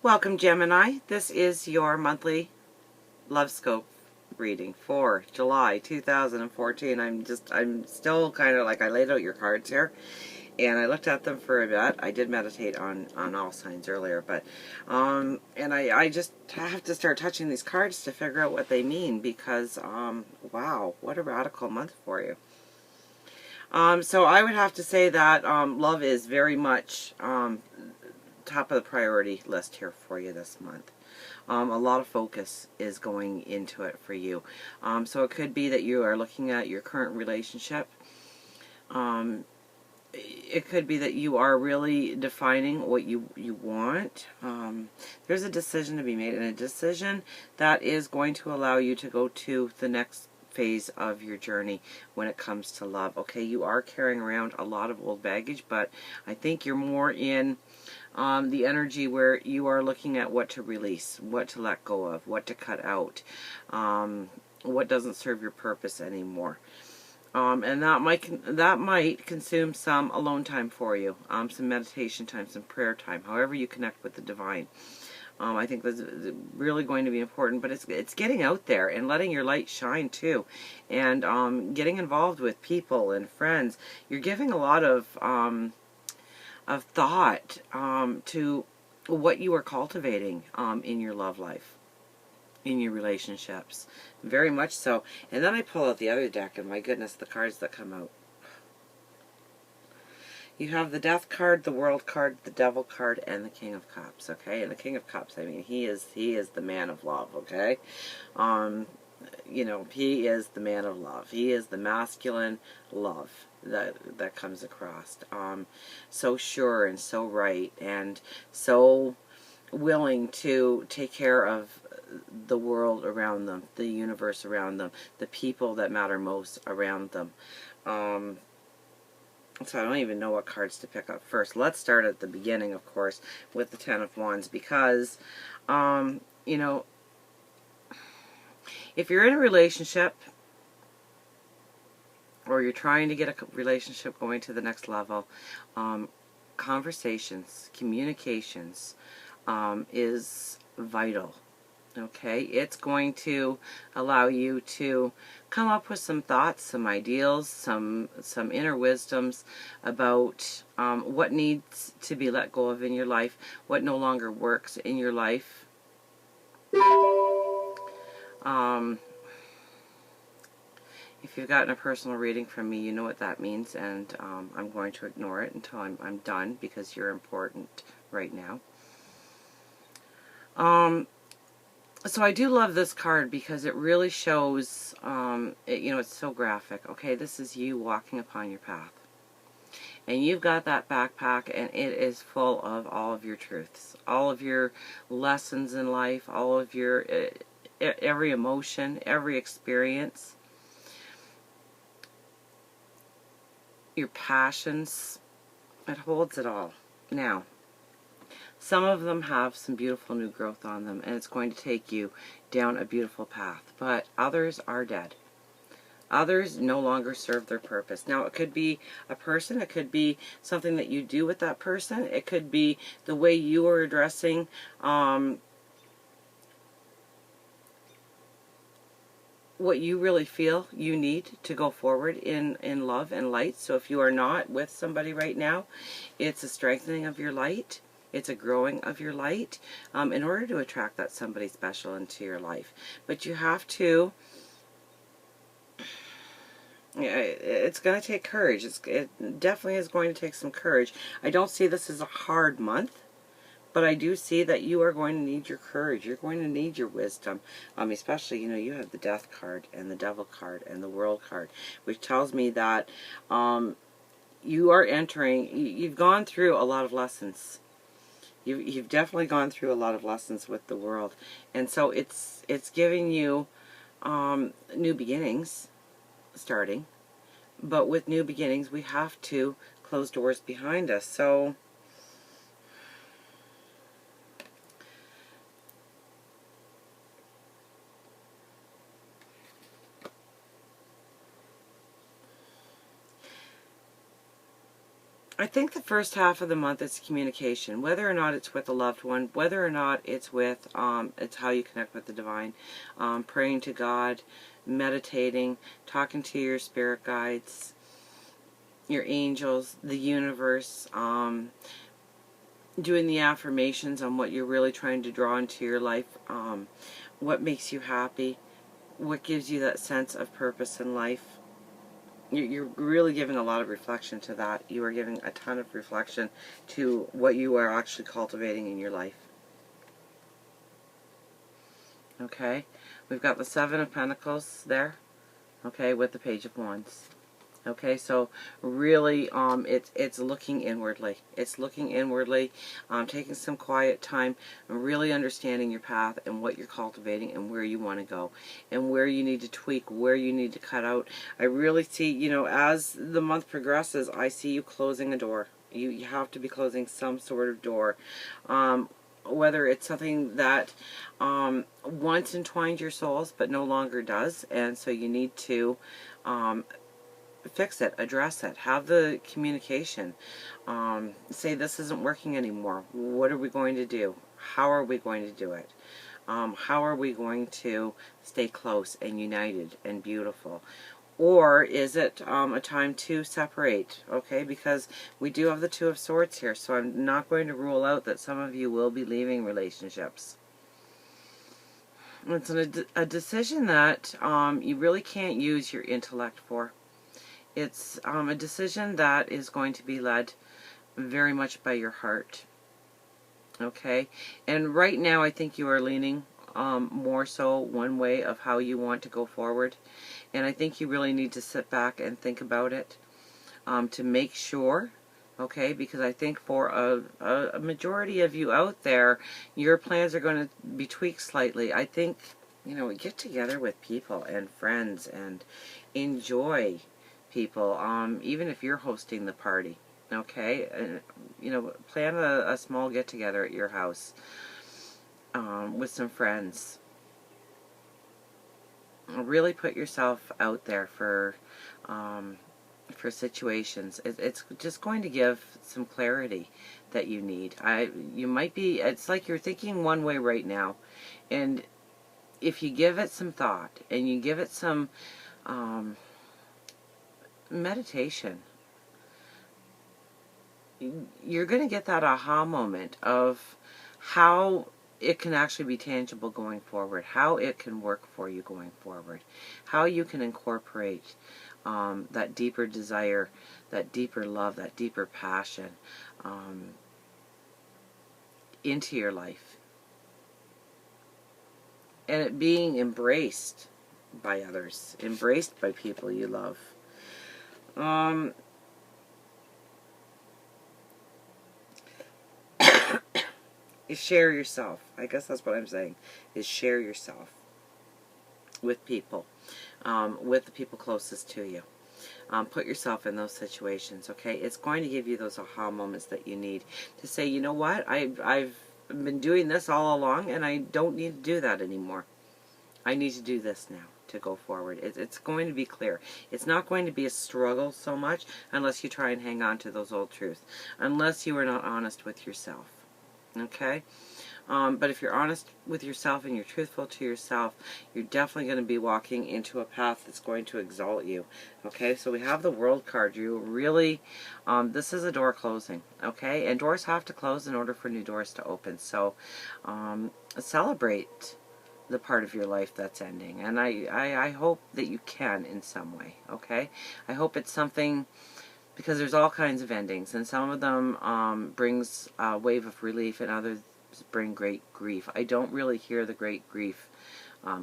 Welcome, Gemini. This is your monthly love scope reading for July 2014. I'm still kind of like, I laid out your cards here and I looked at them for a bit. I did meditate on all signs earlier, but and I just have to start touching these cards to figure out what they mean, because wow, what a radical month for you. So I would have to say that love is very much top of the priority list here for you this month. A lot of focus is going into it for you. So it could be that you are looking at your current relationship. It could be that you are really defining what you want. There's a decision to be made, and a decision that is going to allow you to go to the next phase of your journey when it comes to love. Okay, you are carrying around a lot of old baggage, but I think you're more in the energy where you are looking at what to release, what to let go of, what to cut out, what doesn't serve your purpose anymore. And that might consume some alone time for you, some meditation time, some prayer time, however you connect with the divine. I think that's really going to be important, but it's getting out there and letting your light shine too, and getting involved with people and friends. You're giving a lot of thought to what you are cultivating in your love life, in your relationships, very much so. And then I pull out the other deck, and my goodness, the cards that come out. You have the Death card, the World card, the Devil card, and the King of Cups. Okay, and the King of Cups, I mean, he is the man of love. Okay, you know, he is the man of love. He is the masculine love that comes across. So sure and so right and so willing to take care of the world around them, the universe around them, the people that matter most around them. So I don't even know what cards to pick up first. Let's start at the beginning, of course, with the Ten of Wands, because, you know, if you're in a relationship, or you're trying to get a relationship going to the next level, conversations, communications is vital. Okay, it's going to allow you to come up with some thoughts, some ideals, some inner wisdoms about what needs to be let go of in your life, what no longer works in your life. If you've gotten a personal reading from me, you know what that means, and I'm going to ignore it until I'm done, because you're important right now. So I do love this card because it really shows, you know, it's so graphic. Okay, this is you walking upon your path. And you've got that backpack, and it is full of all of your truths, all of your lessons in life, all of your, every emotion, every experience, your passions. It holds it all. Now, some of them have some beautiful new growth on them, and it's going to take you down a beautiful path. But others are dead. Others no longer serve their purpose. Now, it could be a person. It could be something that you do with that person. It could be the way you are addressing what you really feel you need to go forward in love and light. So if you are not with somebody right now, it's a strengthening of your light. It's a growing of your light in order to attract that somebody special into your life. But you have to, it's going to take courage. It definitely is going to take some courage. I don't see this as a hard month, but I do see that you are going to need your courage. You're going to need your wisdom. Especially, you know, you have the Death card and the Devil card and the World card, which tells me that you are entering, you've gone through a lot of lessons. You've definitely gone through a lot of lessons with the world, and so it's giving you new beginnings starting. But with new beginnings, we have to close doors behind us. So I think the first half of the month is communication, whether or not it's with a loved one, whether or not it's with, it's how you connect with the divine, praying to God, meditating, talking to your spirit guides, your angels, the universe, doing the affirmations on what you're really trying to draw into your life, what makes you happy, what gives you that sense of purpose in life. You're really giving a lot of reflection to that. You are giving a ton of reflection to what you are actually cultivating in your life. Okay, we've got the Seven of Pentacles there, okay, with the Page of Wands. Okay, so really, it's looking inwardly. It's looking inwardly, taking some quiet time, and really understanding your path and what you're cultivating and where you want to go, and where you need to tweak, where you need to cut out. I really see, you know, as the month progresses, I see you closing a door. You have to be closing some sort of door. Whether it's something that once entwined your souls but no longer does, and so you need to fix it, address it, have the communication, say this isn't working anymore, what are we going to do, how are we going to do it, how are we going to stay close and united and beautiful, or is it a time to separate, okay, because we do have the Two of Swords here, so I'm not going to rule out that some of you will be leaving relationships. It's a decision that you really can't use your intellect for. It's a decision that is going to be led very much by your heart. Okay? And right now I think you are leaning more so one way of how you want to go forward. And I think you really need to sit back and think about it to make sure. Okay? Because I think for a majority of you out there, your plans are going to be tweaked slightly. I think, you know, get together with people and friends and enjoy people, even if you're hosting the party, okay, and you know, plan a small get-together at your house with some friends. Really put yourself out there for situations. It's just going to give some clarity that you need. You might be, it's like you're thinking one way right now, and if you give it some thought and you give it some meditation, you're going to get that aha moment of how it can actually be tangible going forward, how it can work for you going forward, how you can incorporate that deeper desire, that deeper love, that deeper passion into your life, and it being embraced by others, embraced by people you love. You share yourself. I guess that's what I'm saying, is share yourself with people, with the people closest to you. Put yourself in those situations, okay? It's going to give you those aha moments that you need to say, you know what, I've been doing this all along, and I don't need to do that anymore. I need to do this now to go forward. It's going to be clear. It's not going to be a struggle so much unless you try and hang on to those old truths, unless you are not honest with yourself, okay? But if you're honest with yourself and you're truthful to yourself, you're definitely going to be walking into a path that's going to exalt you. Okay, so we have the World card. You really, this is a door closing. Okay, and doors have to close in order for new doors to open. So celebrate the part of your life that's ending. And I hope that you can in some way. Okay, I hope it's something, because there's all kinds of endings, and some of them brings a wave of relief, and others bring great grief. I don't really hear the great grief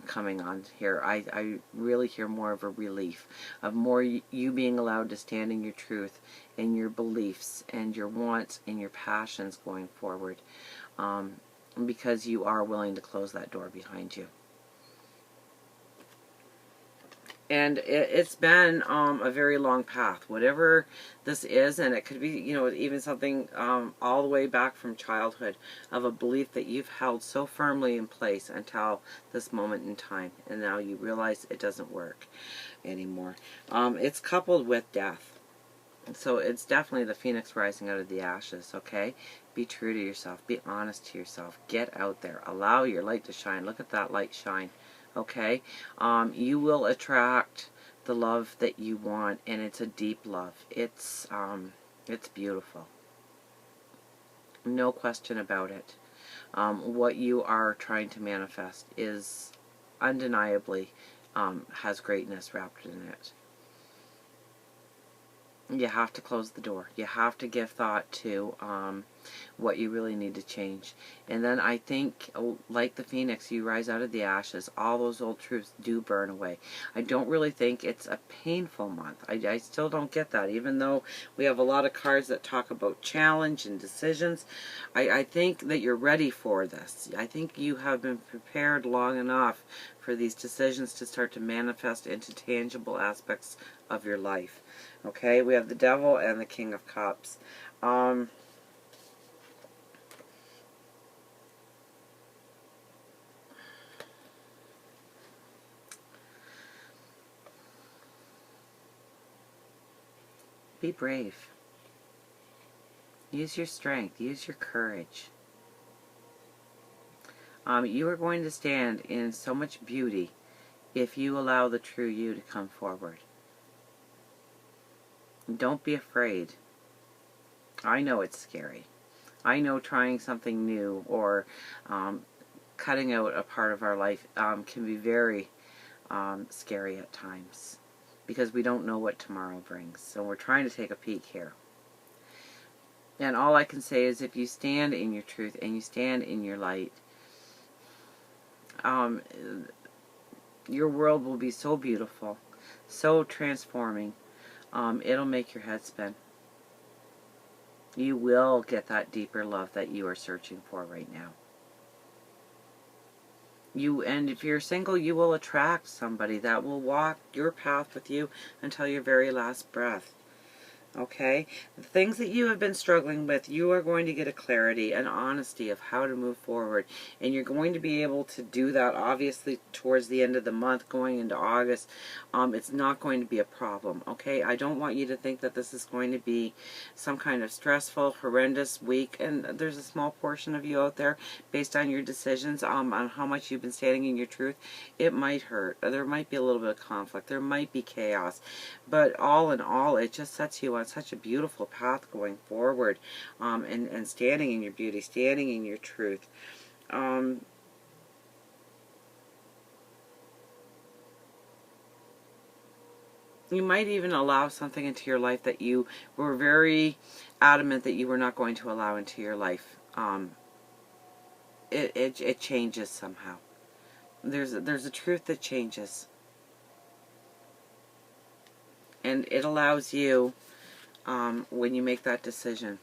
coming on here. I really hear more of a relief, of more you being allowed to stand in your truth and your beliefs and your wants and your passions going forward, because you are willing to close that door behind you. And it's been a very long path, whatever this is, and it could be, you know, even something all the way back from childhood, of a belief that you've held so firmly in place until this moment in time, and now you realize it doesn't work anymore. It's coupled with death, So it's definitely the phoenix rising out of the ashes, okay? Be true to yourself. Be honest to yourself. Get out there. Allow your light to shine. Look at that light shine, okay? You will attract the love that you want, and it's a deep love. It's beautiful. No question about it. What you are trying to manifest is undeniably has greatness wrapped in it. You have to close the door. You have to give thought to what you really need to change. And then I think, like the phoenix, you rise out of the ashes. All those old truths do burn away. I don't really think it's a painful month. I still don't get that. Even though we have a lot of cards that talk about challenge and decisions, I think that you're ready for this. I think you have been prepared long enough for these decisions to start to manifest into tangible aspects of your life. Okay, we have the Devil and the King of Cups. Be brave. Use your strength. Use your courage. You are going to stand in so much beauty if you allow the true you to come forward. Don't be afraid. I know it's scary. I know trying something new or cutting out a part of our life can be very scary at times because we don't know what tomorrow brings. So we're trying to take a peek here. And all I can say is if you stand in your truth and you stand in your light, your world will be so beautiful, so transforming. It'll make your head spin. You will get that deeper love that you are searching for right now. And if you're single, you will attract somebody that will walk your path with you until your very last breath. Okay? The things that you have been struggling with, you are going to get a clarity and honesty of how to move forward. And you're going to be able to do that, obviously, towards the end of the month, going into August. It's not going to be a problem, okay? I don't want you to think that this is going to be some kind of stressful, horrendous week. And there's a small portion of you out there, based on your decisions, on how much you've been standing in your truth. It might hurt. There might be a little bit of conflict. There might be chaos. But all in all, it just sets you on such a beautiful path going forward, and standing in your beauty, standing in your truth. You might even allow something into your life that you were very adamant that you were not going to allow into your life. It changes somehow. There's a truth that changes, and it allows you, when you make that decision,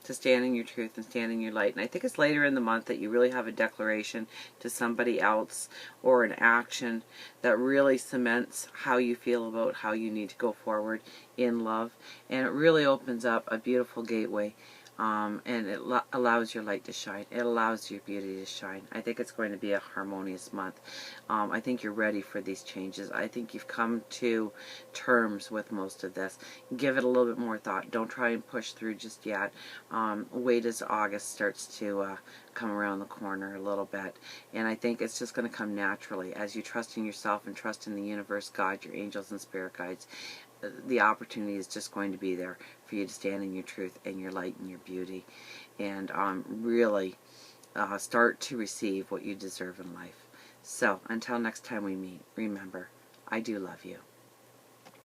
to stand in your truth and stand in your light. And I think it's later in the month that you really have a declaration to somebody else or an action that really cements how you feel about how you need to go forward in love. And it really opens up a beautiful gateway. And it allows your light to shine. It allows your beauty to shine. I think it's going to be a harmonious month. I think you're ready for these changes. I think you've come to terms with most of this. Give it a little bit more thought. Don't try and push through just yet. Wait as August starts to come around the corner a little bit. And I think it's just going to come naturally as you trust in yourself and trust in the universe, God, your angels and spirit guides. The opportunity is just going to be there for you to stand in your truth and your light and your beauty, and really start to receive what you deserve in life. So until next time we meet, remember, I do love you.